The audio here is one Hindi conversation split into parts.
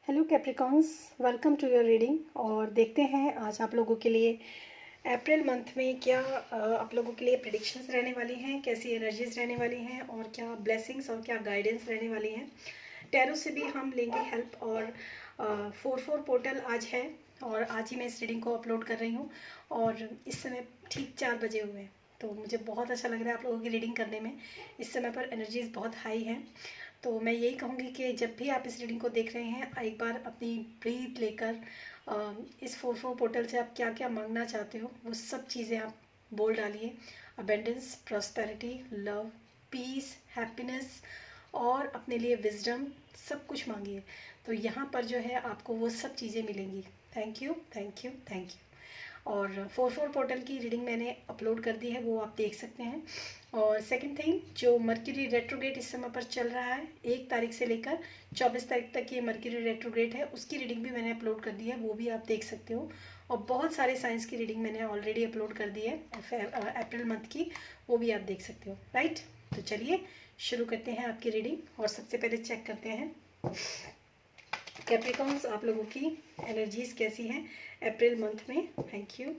Hello Capricorns, welcome to your reading. और देखते हैं आज आप लोगों के लिए अप्रैल मंथ में क्या आप लोगों के लिए प्रेडिक्शंस रहने वाली हैं, कैसी एनर्जीज रहने वाली हैं और क्या ब्लेसिंग्स और क्या गाइडेंस रहने वाली हैं। टैरो से भी हम लेंगे हेल्प। और 4/4 पोर्टल आज है और आज ही मैं इस रीडिंग को अपलोड कर रही हूँ और इस समय ठीक 4 बजे हुए हैं। तो मुझे बहुत अच्छा लग रहा है आप लोगों की रीडिंग करने में। इस समय पर एनर्जीज बहुत हाई हैं। तो मैं यही कहूँगी कि जब भी आप इस रीडिंग को देख रहे हैं, एक बार अपनी ब्रीथ लेकर इस 4/4 पोर्टल से आप क्या क्या मांगना चाहते हो वो सब चीज़ें आप बोल डालिए। Abundance, prosperity, love, peace, happiness और अपने लिए विजडम, सब कुछ मांगिए। तो यहाँ पर जो है आपको वो सब चीज़ें मिलेंगी। Thank you, thank you, thank you. और 4/4 पोर्टल की रीडिंग मैंने अपलोड कर दी है, वो आप देख सकते हैं। और सेकंड थिंग, जो मर्क्यूरी रेट्रोग्रेड इस समय पर चल रहा है 1 तारीख से लेकर 24 तारीख तक ये मर्क्यूरी रेट्रोग्रेड है, उसकी रीडिंग भी मैंने अपलोड कर दी है, वो भी आप देख सकते हो। और बहुत सारे साइंस की रीडिंग मैंने ऑलरेडी अपलोड कर दी है अप्रैल मंथ की, वो भी आप देख सकते हो। राइट, तो चलिए शुरू करते हैं आपकी रीडिंग। और सबसे पहले चेक करते हैं कैप्रिकॉन्स आप लोगों की एनर्जीज कैसी हैं अप्रैल मंथ में। Thank you.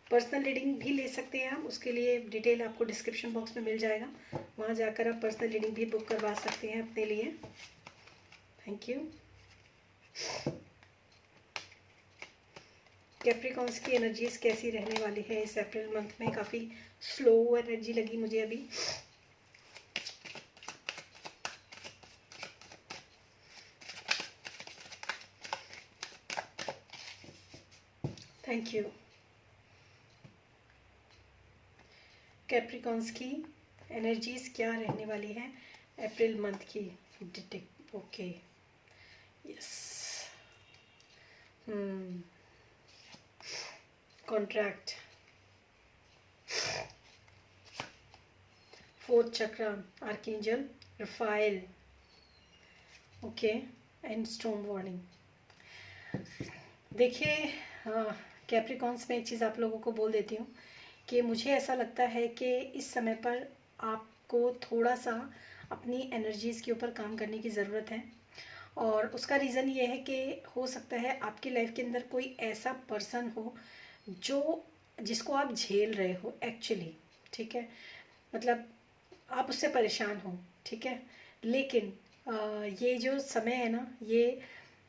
पर्सनल रीडिंग भी ले सकते हैं आप, उसके लिए डिटेल आपको डिस्क्रिप्शन बॉक्स में मिल जाएगा, वहाँ जाकर आप पर्सनल रीडिंग भी बुक करवा सकते हैं अपने लिए। Thank you. कैप्रिकॉन्स की एनर्जीज कैसी रहने वाली है इस अप्रैल मंथ में। काफ़ी स्लो एनर्जी लगी मुझे अभी। Thank you. कैप्रिकॉन्स की एनर्जीज क्या रहने वाली है अप्रैल मंथ की। Detect, okay, yes. Contract, 4th chakra, archangel Rafale, okay, and storm warning. देखिए कैप्रिकॉन्स में एक चीज़ आप लोगों को बोल देती हूँ कि मुझे ऐसा लगता है कि इस समय पर आपको थोड़ा सा अपनी एनर्जीज़ के ऊपर काम करने की ज़रूरत है। और उसका रीज़न ये है कि हो सकता है आपकी लाइफ के अंदर कोई ऐसा पर्सन हो जो जिसको आप झेल रहे हो एक्चुअली, ठीक है। मतलब आप उससे परेशान हो, ठीक है। लेकिन ये जो समय है ना, ये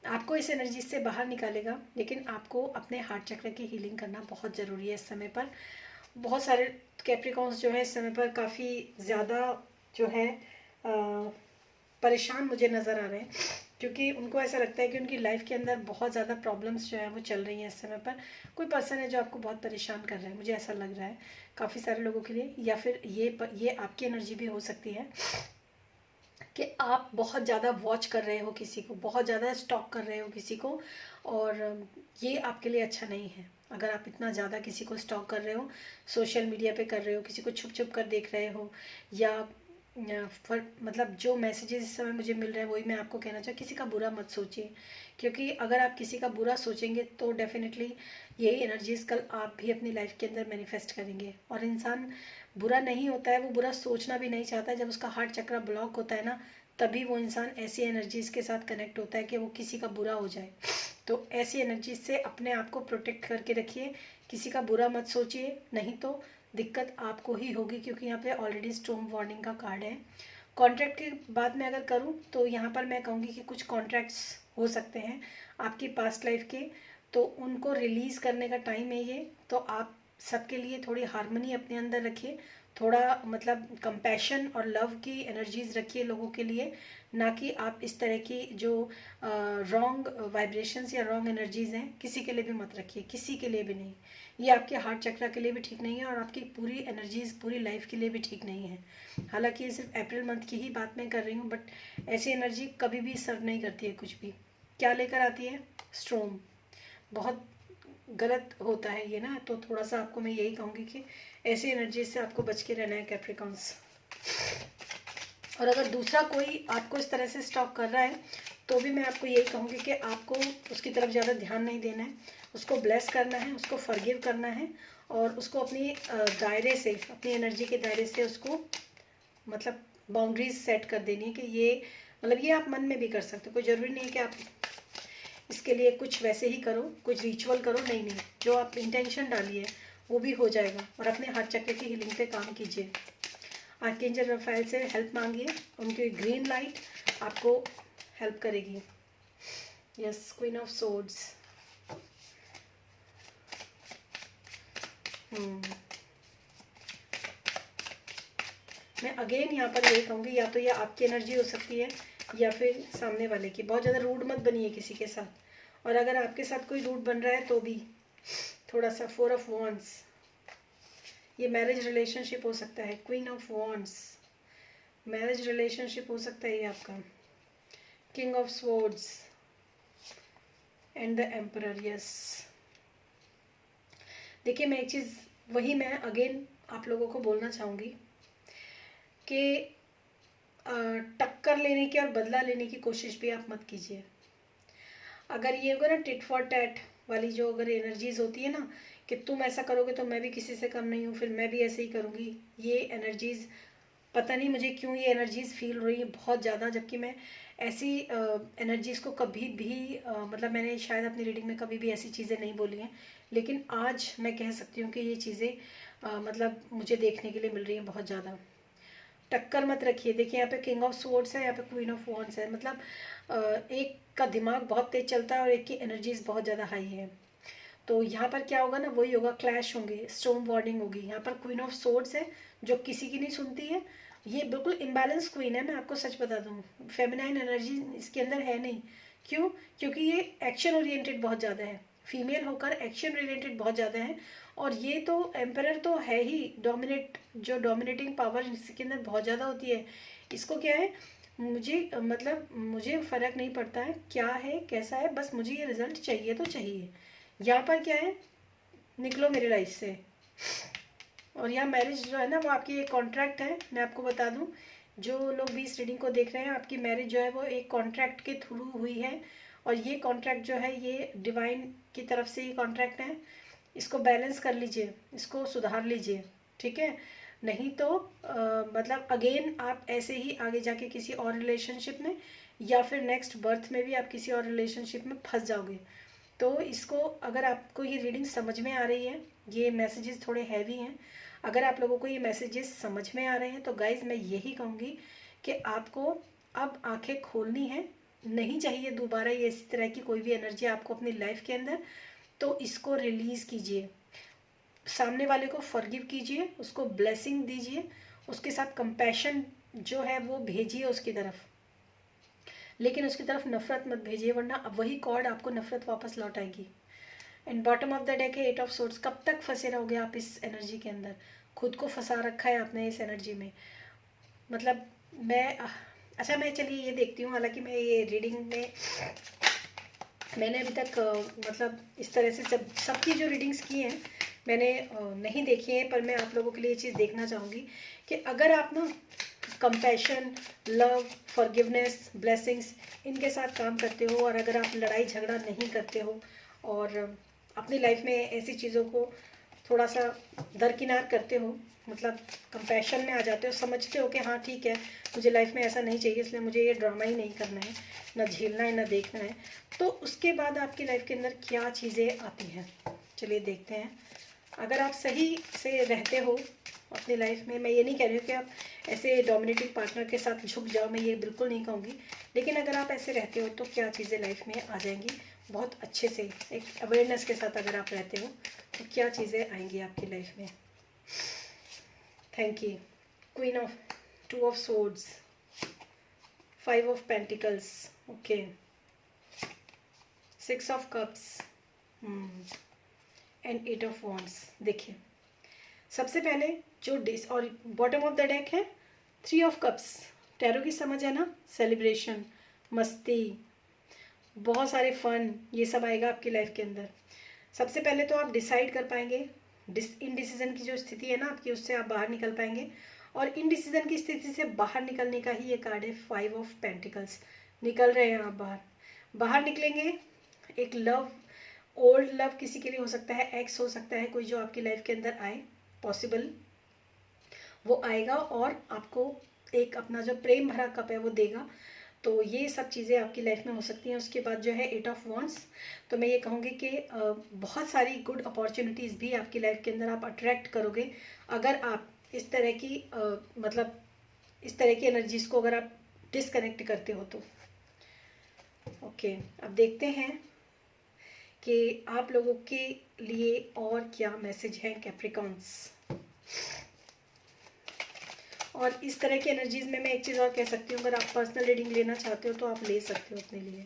आपको इस एनर्जी से बाहर निकालेगा। लेकिन आपको अपने हार्ट चक्र की हीलिंग करना बहुत ज़रूरी है इस समय पर। बहुत सारे कैप्रिकॉन्स जो है इस समय पर काफ़ी ज़्यादा जो है परेशान मुझे नज़र आ रहे हैं, क्योंकि उनको ऐसा लगता है कि उनकी लाइफ के अंदर बहुत ज़्यादा प्रॉब्लम्स जो है वो चल रही हैं इस समय पर। कोई पर्सन है जो आपको बहुत परेशान कर रहा है, मुझे ऐसा लग रहा है काफ़ी सारे लोगों के लिए। या फिर ये आपकी एनर्जी भी हो सकती है कि आप बहुत ज़्यादा वॉच कर रहे हो किसी को, बहुत ज़्यादा स्टॉक कर रहे हो किसी को, और ये आपके लिए अच्छा नहीं है। अगर आप इतना ज़्यादा किसी को स्टॉक कर रहे हो, सोशल मीडिया पे कर रहे हो, किसी को छुप छुप कर देख रहे हो, या मतलब जो मैसेजेस इस समय मुझे मिल रहे हैं वही मैं आपको कहना चाहूँ, किसी का बुरा मत सोचिए। क्योंकि अगर आप किसी का बुरा सोचेंगे तो डेफिनेटली यही एनर्जीज कल आप भी अपनी लाइफ के अंदर मैनिफेस्ट करेंगे। और इंसान बुरा नहीं होता है, वो बुरा सोचना भी नहीं चाहता है। जब उसका हार्ट चक्र ब्लॉक होता है ना, तभी वो इंसान ऐसी एनर्जीज़ के साथ कनेक्ट होता है कि वो किसी का बुरा हो जाए। तो ऐसी एनर्जीज से अपने आप को प्रोटेक्ट करके रखिए, किसी का बुरा मत सोचिए, नहीं तो दिक्कत आपको ही होगी। क्योंकि यहाँ पे ऑलरेडी स्टॉर्म वार्निंग का कार्ड है। कॉन्ट्रैक्ट की बात मैं अगर करूँ तो यहाँ पर मैं कहूँगी कि कुछ कॉन्ट्रैक्ट्स हो सकते हैं आपकी पास्ट लाइफ के, तो उनको रिलीज़ करने का टाइम है ये। तो आप सबके लिए थोड़ी हार्मनी अपने अंदर रखिए, थोड़ा मतलब कंपैशन और लव की एनर्जीज रखिए लोगों के लिए, ना कि आप इस तरह की जो रॉन्ग वाइब्रेशंस या रॉन्ग एनर्जीज हैं किसी के लिए भी मत रखिए, किसी के लिए भी नहीं। ये आपके हार्ट चक्र के लिए भी ठीक नहीं है और आपकी पूरी एनर्जीज पूरी लाइफ के लिए भी ठीक नहीं है। हालांकि ये सिर्फ अप्रैल मंथ की ही बात मैं कर रही हूँ, बट ऐसी एनर्जी कभी भी सर्व नहीं करती है कुछ भी। क्या लेकर आती है? स्ट्रोम। बहुत गलत होता है ये ना, तो थोड़ा सा आपको मैं यही कहूँगी कि ऐसी एनर्जी से आपको बच के रहना है कैप्रिकॉन्स। और अगर दूसरा कोई आपको इस तरह से स्टॉक कर रहा है तो भी मैं आपको यही कहूँगी कि आपको उसकी तरफ ज़्यादा ध्यान नहीं देना है, उसको ब्लेस करना है, उसको फॉरगिव करना है और उसको अपनी दायरे से, अपनी एनर्जी के दायरे से उसको मतलब बाउंड्रीज सेट कर देनी है कि ये मतलब ये आप मन में भी कर सकते हो, कोई ज़रूरी नहीं है कि आप इसके लिए कुछ वैसे ही करो, कुछ रिचुअल करो, नहीं नहीं, जो आप इंटेंशन डालिए वो भी हो जाएगा। और अपने हार्ट चक्र की हीलिंग पे काम कीजिए, आर्कएंजल रफाएल से हेल्प मांगिए, उनकी ग्रीन लाइट आपको हेल्प करेगी। Yes, queen of swords. मैं अगेन यहाँ पर यही कहूँगी, या तो ये आपकी एनर्जी हो सकती है या फिर सामने वाले की। बहुत ज़्यादा रूड मत बनिए किसी के साथ, और अगर आपके साथ कोई रूड बन रहा है तो भी थोड़ा सा। 4 ऑफ वॉन्ड्स, ये मैरिज रिलेशनशिप हो सकता है। Queen of wands, marriage relationship हो सकता है ये आपका। King of swords and the emperor. Yes, देखिए मैं एक चीज़ वही मैं अगेन आप लोगों को बोलना चाहूँगी कि टक्कर लेने की और बदला लेने की कोशिश भी आप मत कीजिए। अगर ये होगा ना टिट फॉर टैट वाली जो अगर एनर्जीज होती है ना, कि तुम ऐसा करोगे तो मैं भी किसी से कम नहीं हूँ, फिर मैं भी ऐसे ही करूँगी, ये एनर्जीज पता नहीं मुझे क्यों ये एनर्जीज फील हो रही है बहुत ज़्यादा। जबकि मैं ऐसी एनर्जीज़ को कभी भी मतलब मैंने शायद अपनी रीडिंग में कभी भी ऐसी चीज़ें नहीं बोली हैं, लेकिन आज मैं कह सकती हूँ कि ये चीज़ें मतलब मुझे देखने के लिए मिल रही हैं बहुत ज़्यादा। टक्कर मत रखिए। देखिए यहाँ पे किंग ऑफ स्वॉर्ड्स है, यहाँ पे क्वीन ऑफ वॉन्ड्स है। मतलब एक का दिमाग बहुत तेज चलता है और एक की एनर्जीज बहुत ज़्यादा हाई है। तो यहाँ पर क्या होगा ना, वही होगा, क्लैश होंगे, स्टॉर्म वार्निंग होगी। यहाँ पर क्वीन ऑफ स्वॉर्ड्स है जो किसी की नहीं सुनती है। ये बिल्कुल इम्बैलेंस क्वीन है, मैं आपको सच बता दूँ। फेमिनाइन एनर्जी इसके अंदर है नहीं। क्यों? क्योंकि ये एक्शन ओरिएंटेड बहुत ज़्यादा है, फीमेल होकर एक्शन ओरिएंटेड बहुत ज़्यादा है। और ये तो एम्परर तो है ही डोमिनेट, जो डोमिनेटिंग पावर इसके अंदर बहुत ज़्यादा होती है। इसको क्या है, मुझे मतलब मुझे फ़र्क नहीं पड़ता है क्या है कैसा है, बस मुझे ये रिज़ल्ट चाहिए तो चाहिए। यहाँ पर क्या है, निकलो मेरी लाइफ से। और यहाँ मैरिज जो है ना वो आपकी एक कॉन्ट्रैक्ट है। मैं आपको बता दूँ, जो लोग भी इस रीडिंग को देख रहे हैं, आपकी मैरिज जो है वो एक कॉन्ट्रैक्ट के थ्रू हुई है। और ये कॉन्ट्रैक्ट जो है ये डिवाइन की तरफ से ये कॉन्ट्रैक्ट है। इसको बैलेंस कर लीजिए, इसको सुधार लीजिए, ठीक है? नहीं तो मतलब अगेन आप ऐसे ही आगे जाके किसी और रिलेशनशिप में या फिर नेक्स्ट बर्थ में भी आप किसी और रिलेशनशिप में फंस जाओगे। तो इसको, अगर आपको ये रीडिंग समझ में आ रही है, ये मैसेजेस थोड़े हैवी हैं, अगर आप लोगों को ये मैसेजेस समझ में आ रहे हैं तो गाइज मैं यही कहूँगी कि आपको अब आंखें खोलनी है। नहीं चाहिए दोबारा ये इस तरह की कोई भी एनर्जी आपको अपनी लाइफ के अंदर। तो इसको रिलीज़ कीजिए, सामने वाले को फॉरगिव कीजिए, उसको ब्लेसिंग दीजिए, उसके साथ कंपैशन जो है वो भेजिए उसकी तरफ, लेकिन उसकी तरफ नफरत मत भेजिए, वरना वही कॉर्ड आपको नफरत वापस लौट आएगी। And bottom of the deck है 8 ऑफ सोर्ड्स। कब तक फंसे रहोगे आप इस एनर्जी के अंदर? खुद को फंसा रखा है आपने इस एनर्जी में। मतलब मैं अच्छा, मैं चलिए ये देखती हूँ। हालांकि मैं ये रीडिंग में मैंने अभी तक मतलब इस तरह से सबकी जो रीडिंग्स की हैं मैंने नहीं देखी है, पर मैं आप लोगों के लिए ये चीज़ देखना चाहूँगी कि अगर आप ना कंपैशन, लव, फॉरगिवनेस, ब्लेसिंग्स इनके साथ काम करते हो, और अगर आप लड़ाई झगड़ा नहीं करते हो और अपनी लाइफ में ऐसी चीज़ों को थोड़ा सा दरकिनार करते हो, मतलब कंपैशन में आ जाते हो, समझते हो कि हाँ ठीक है मुझे लाइफ में ऐसा नहीं चाहिए, इसलिए मुझे ये ड्रामा ही नहीं करना है, ना झेलना है ना देखना है, तो उसके बाद आपकी लाइफ के अंदर क्या चीज़ें आती हैं चलिए देखते हैं। अगर आप सही से रहते हो अपनी लाइफ में, मैं ये नहीं कह रही हूँ कि आप ऐसे डोमिनेटिंग पार्टनर के साथ झुक जाओ, मैं ये बिल्कुल नहीं कहूँगी, लेकिन अगर आप ऐसे रहते हो तो क्या चीज़ें लाइफ में आ जाएंगी बहुत अच्छे से, एक अवेयरनेस के साथ अगर आप रहते हो तो क्या चीज़ें आएंगी आपकी लाइफ में। Thank you. Queen of 2 of swords, 5 of pentacles, okay, 6 of cups and 8 of wands. देखिए सबसे पहले जो और बॉटम ऑफ द डेक है 3 ऑफ कप्स। टैरो की समझ है ना, सेलिब्रेशन, मस्ती, बहुत सारे फन, ये सब आएगा आपकी लाइफ के अंदर। सबसे पहले तो आप डिसाइड कर पाएंगे, इनडिसीजन की जो स्थिति है ना आपकी, उससे आप बाहर निकल पाएंगे। और इनडिसीजन की स्थिति से बाहर निकलने का ही ये कार्ड है 5 ऑफ पेंटिकल्स। निकल रहे हैं आप बाहर, बाहर निकलेंगे। एक लव, ओल्ड लव किसी के लिए हो सकता है, एक्स हो सकता है कोई जो आपकी लाइफ के अंदर आए, पॉसिबल वो आएगा और आपको एक अपना जो प्रेम भरा कप है वो देगा। तो ये सब चीज़ें आपकी लाइफ में हो सकती हैं। उसके बाद जो है 8 ऑफ वॉन्ड्स, तो मैं ये कहूँगी कि बहुत सारी गुड अपॉर्चुनिटीज़ भी आपकी लाइफ के अंदर आप अट्रैक्ट करोगे अगर आप इस तरह की मतलब इस तरह की एनर्जीज को अगर आप डिसकनेक्ट करते हो तो। ओके, अब देखते हैं कि आप लोगों के लिए और क्या मैसेज है कैप्रिकॉन्स। और इस तरह की एनर्जीज में मैं एक चीज़ और कह सकती हूँ, अगर आप पर्सनल रीडिंग लेना चाहते हो तो आप ले सकते हो अपने लिए।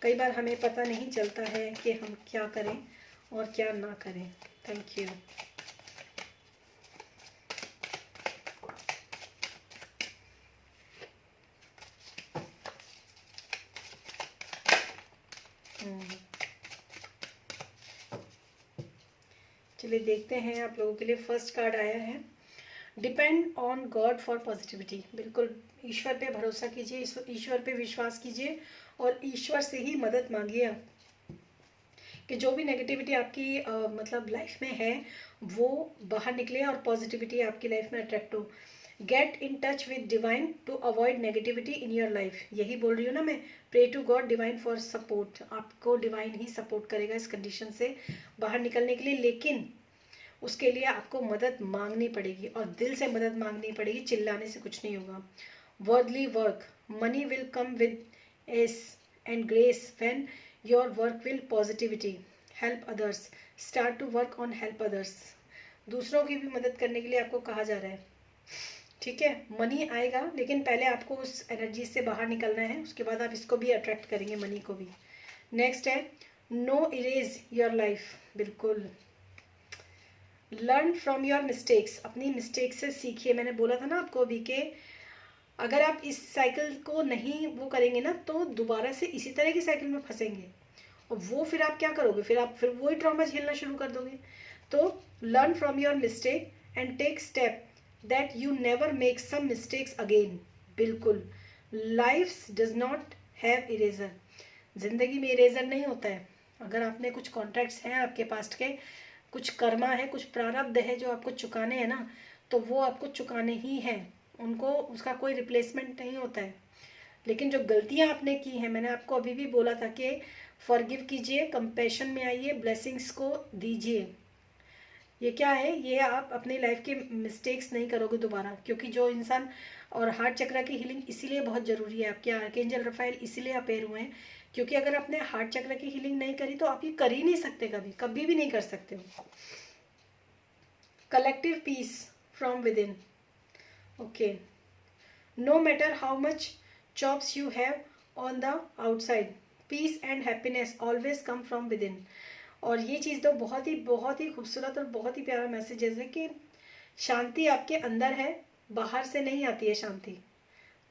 कई बार हमें पता नहीं चलता है कि हम क्या करें और क्या ना करें। Thank you. चलिए देखते हैं आप लोगों के लिए। फर्स्ट कार्ड आया है, depend on God for positivity. बिल्कुल ईश्वर पे भरोसा कीजिए, ईश्वर पे विश्वास कीजिए और ईश्वर से ही मदद मांगिए आप कि जो भी नेगेटिविटी आपकी मतलब लाइफ में है वो बाहर निकले और पॉजिटिविटी आपकी लाइफ में अट्रैक्ट हो। Get in touch with divine to avoid negativity in your life. यही बोल रही हूँ ना मैं, pray to God divine for support. आपको डिवाइन ही सपोर्ट करेगा इस कंडीशन से बाहर निकलने के लिए, लेकिन उसके लिए आपको मदद मांगनी पड़ेगी और दिल से मदद मांगनी पड़ेगी, चिल्लाने से कुछ नहीं होगा। Worldly work, money will come with ease and grace when your work will positivity. Help others, start to work on help others. दूसरों की भी मदद करने के लिए आपको कहा जा रहा है, ठीक है। मनी आएगा लेकिन पहले आपको उस एनर्जी से बाहर निकलना है, उसके बाद आप इसको भी अट्रैक्ट करेंगे, मनी को भी। नेक्स्ट है नो इरेज योर लाइफ। बिल्कुल लर्न फ्रॉम योर मिस्टेक्स, अपनी मिस्टेक्स से सीखिए। मैंने बोला था ना आपको अभी के अगर आप इस साइकिल को नहीं वो करेंगे ना तो दोबारा से इसी तरह की साइकिल में फंसेंगे और वो फिर आप क्या करोगे, फिर वही ट्रॉमा झेलना शुरू कर दोगे। तो learn from your mistake and take step that you never make some mistakes again. बिल्कुल life does not have eraser, जिंदगी में इरेजर नहीं होता है। अगर आपने कुछ कॉन्ट्रैक्ट्स हैं आपके पास्ट के, कुछ कर्मा है, कुछ प्रारब्ध है जो आपको चुकाने हैं ना, तो वो आपको चुकाने ही हैं, उनको उसका कोई रिप्लेसमेंट नहीं होता है। लेकिन जो गलतियां आपने की हैं, मैंने आपको अभी भी बोला था कि फॉरगिव कीजिए, कंपैशन में आइए, ब्लेसिंग्स को दीजिए। ये क्या है, ये आप अपनी लाइफ के मिस्टेक्स नहीं करोगे दोबारा, क्योंकि जो इंसान और हार्ट चक्र की हीलिंग इसीलिए बहुत ज़रूरी है। आपके आर्कएंजल रफाइल इसीलिए अपेयर हुए हैं, क्योंकि अगर आपने हार्ट चक्र की हीलिंग नहीं करी तो आप ये कर ही नहीं सकते, कभी कभी भी नहीं कर सकते हो। Collective peace from within. Okay, no matter how much jobs you have on the outside, peace and happiness always come from within. और ये चीज़ तो बहुत ही खूबसूरत और बहुत ही प्यारा मैसेज है कि शांति आपके अंदर है, बाहर से नहीं आती है शांति।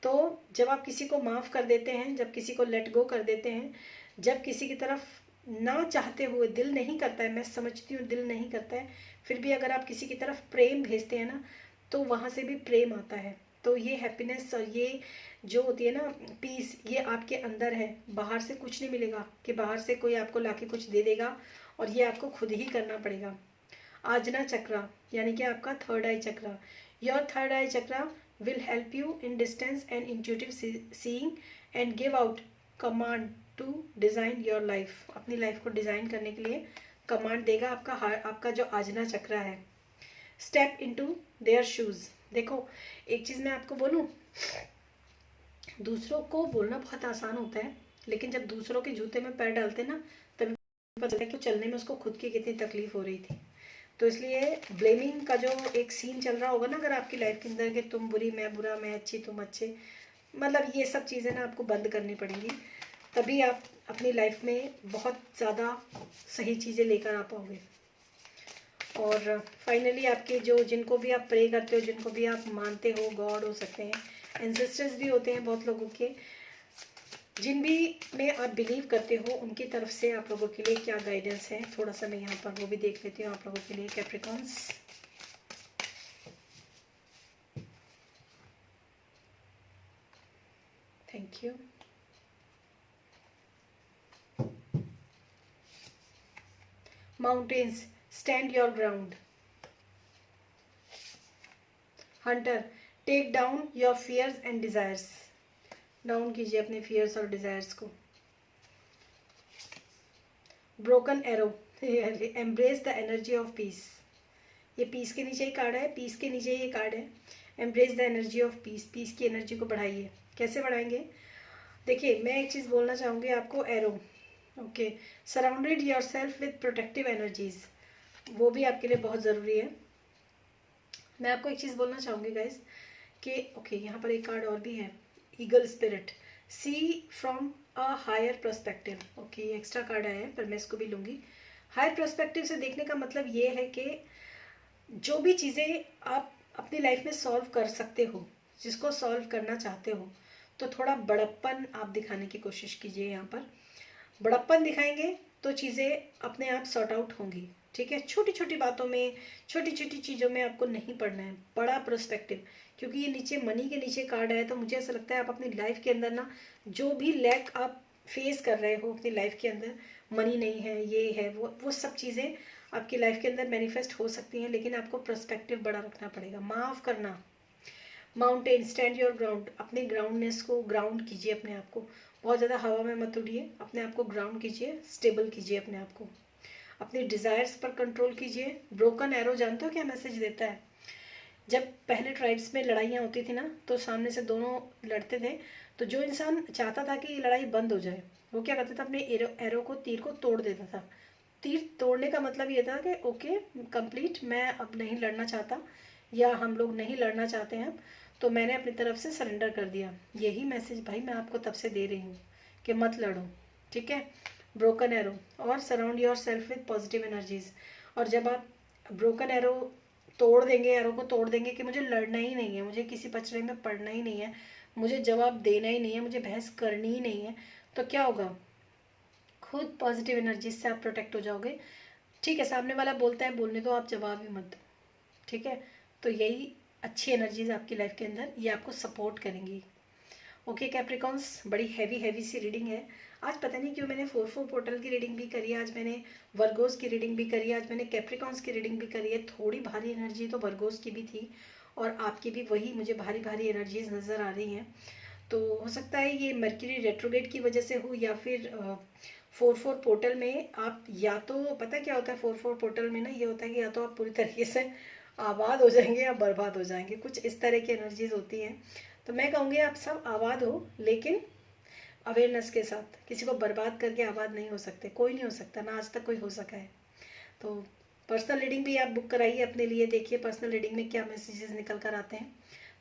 तो जब आप किसी को माफ़ कर देते हैं, जब किसी को लेट गो कर देते हैं, जब किसी की तरफ ना चाहते हुए, दिल नहीं करता है, मैं समझती हूँ दिल नहीं करता है, फिर भी अगर आप किसी की तरफ प्रेम भेजते हैं ना तो वहाँ से भी प्रेम आता है। तो ये हैप्पीनेस और ये जो होती है ना पीस, ये आपके अंदर है, बाहर से कुछ नहीं मिलेगा कि बाहर से कोई आपको लाके कुछ दे देगा, और ये आपको खुद ही करना पड़ेगा। आजना चक्र यानी कि आपका थर्ड आई चक्र, योर थर्ड आई चक्र will help you in distance and intuitive seeing and give out command to design your life। अपनी लाइफ को डिज़ाइन करने के लिए कमांड देगा आपका जो आजना चक्र है। Step into their shoes. देखो एक चीज़ मैं आपको बोलूँ, दूसरों को बोलना बहुत आसान होता है, लेकिन जब दूसरों के जूते में पैर डालते ना तभी पता चलता है कि चलने में उसको खुद की कितनी तकलीफ हो रही थी। तो इसलिए ब्लेमिंग का जो एक सीन चल रहा होगा ना अगर आपकी लाइफ के अंदर कि तुम बुरी मैं बुरा, मैं अच्छी तुम अच्छे, मतलब ये सब चीज़ें ना आपको बंद करनी पड़ेंगी, तभी आप अपनी लाइफ में बहुत ज़्यादा सही चीज़ें लेकर आ पाओगे। और फाइनली आपके जो जिनको भी आप प्रे करते हो, जिनको भी आप मानते हो, गॉड हो सकते हैं, एंसेस्टर्स भी होते हैं बहुत लोगों के, जिन भी में आप बिलीव करते हो, उनकी तरफ से आप लोगों के लिए क्या गाइडेंस है, थोड़ा सा मैं यहाँ पर वो भी देख लेती हूँ आप लोगों के लिए। Capricorns, thank you. Mountains, stand your ground. Hunter, take down your fears and desires. Down कीजिए अपने फियर्स और डिजायर्स को। Broken arrow, embrace the energy of peace. ये पीस के नीचे ही कार्ड है, पीस के नीचे ये कार्ड है, embrace the energy of peace. Peace की एनर्जी को बढ़ाइए। कैसे बढ़ाएंगे? देखिए, मैं एक चीज़ बोलना चाहूँगी आपको, arrow, okay, surrounded your self with protective energies, वो भी आपके लिए बहुत ज़रूरी है। मैं आपको एक चीज़ बोलना चाहूँगी गाइज कि ओके, यहाँ पर एक कार्ड और भी है, eagle spirit, see from a higher perspective. Okay, ये एक्स्ट्रा कार्ड आया है पर मैं इसको भी लूँगी। हायर पर्सपेक्टिव से देखने का मतलब ये है कि जो भी चीज़ें आप अपनी लाइफ में सॉल्व कर सकते हो, जिसको सॉल्व करना चाहते हो, तो थोड़ा बड़प्पन आप दिखाने की कोशिश कीजिए। यहाँ पर बड़प्पन दिखाएंगे तो चीज़ें अपने आप सॉर्ट आउट होंगी, ठीक है। छोटी छोटी बातों में, छोटी छोटी चीज़ों में आपको नहीं पड़ना है, बड़ा पर्सपेक्टिव। क्योंकि ये नीचे मनी के नीचे कार्ड है, तो मुझे ऐसा लगता है आप अपनी लाइफ के अंदर ना, जो भी लैक आप फेस कर रहे हो अपनी लाइफ के अंदर, मनी नहीं है, ये है, वो सब चीज़ें आपकी लाइफ के अंदर मैनिफेस्ट हो सकती हैं, लेकिन आपको पर्सपेक्टिव बड़ा रखना पड़ेगा। माफ़ करना, माउंटेन, स्टैंड योर ग्राउंड, अपने ग्राउंडनेस को ग्राउंड कीजिए अपने आप को। बहुत ज़्यादा हवा में मत उड़िए, अपने आप को ग्राउंड कीजिए, स्टेबल कीजिए अपने आप को, अपने डिज़ायर्स पर कंट्रोल कीजिए। ब्रोकन एरो जानते हो क्या मैसेज देता है? जब पहले ट्राइब्स में लड़ाइयाँ होती थी ना, तो सामने से दोनों लड़ते थे, तो जो इंसान चाहता था कि लड़ाई बंद हो जाए, वो क्या करता था, अपने एरो को, तीर को तोड़ देता था। तीर तोड़ने का मतलब ये था कि ओके कंप्लीट, मैं अब नहीं लड़ना चाहता, या हम लोग नहीं लड़ना चाहते हैं, तो मैंने अपनी तरफ से सरेंडर कर दिया। यही मैसेज भाई मैं आपको तब से दे रही हूँ कि मत लड़ो, ठीक है। ब्रोकन एरो, और surround your self with positive energies. और जब आप ब्रोकन एरो तोड़ देंगे, एरो को तोड़ देंगे कि मुझे लड़ना ही नहीं है, मुझे किसी पचड़े में पड़ना ही नहीं है, मुझे जवाब देना ही नहीं है, मुझे बहस करनी ही नहीं है, तो क्या होगा, खुद पॉजिटिव एनर्जी से आप प्रोटेक्ट हो जाओगे, ठीक है। सामने वाला बोलता है, बोलने दो, आप जवाब ही मत दो, ठीक है। तो यही अच्छी एनर्जीज आपकी लाइफ के अंदर, ये आपको सपोर्ट करेंगी। ओके कैप्रिकॉन्स, बड़ी हैवी हैवी सी रीडिंग है आज। पता नहीं क्यों मैंने 4-4 पोर्टल की रीडिंग भी करी है आज, मैंने वर्गोस की रीडिंग भी करी है आज, मैंने कैप्रिकॉन्स की रीडिंग भी करी है। थोड़ी भारी एनर्जी तो वर्गोस की भी थी, और आपकी भी वही मुझे भारी भारी एनर्जीज नज़र आ रही हैं। तो हो सकता है ये मर्क्यूरी रेट्रोगेट की वजह से हो, या फिर 4-4 पोर्टल में आप, या तो पता क्या होता है 4-4 पोर्टल में ना, ये होता है कि या तो आप पूरी तरीके से आबाद हो जाएंगे या बर्बाद हो जाएंगे, कुछ इस तरह की एनर्जीज होती हैं। तो मैं कहूँगी आप सब आबाद हो, लेकिन अवेयरनेस के साथ। किसी को बर्बाद करके आबाद नहीं हो सकते, कोई नहीं हो सकता, ना आज तक कोई हो सका है। तो पर्सनल रीडिंग भी आप बुक कराइए अपने लिए, देखिए पर्सनल रीडिंग में क्या मैसेजेस निकल कर आते हैं।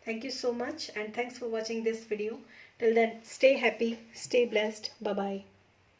Thank you so much and thanks for watching this video. Till then, stay happy, stay blessed. Bye bye.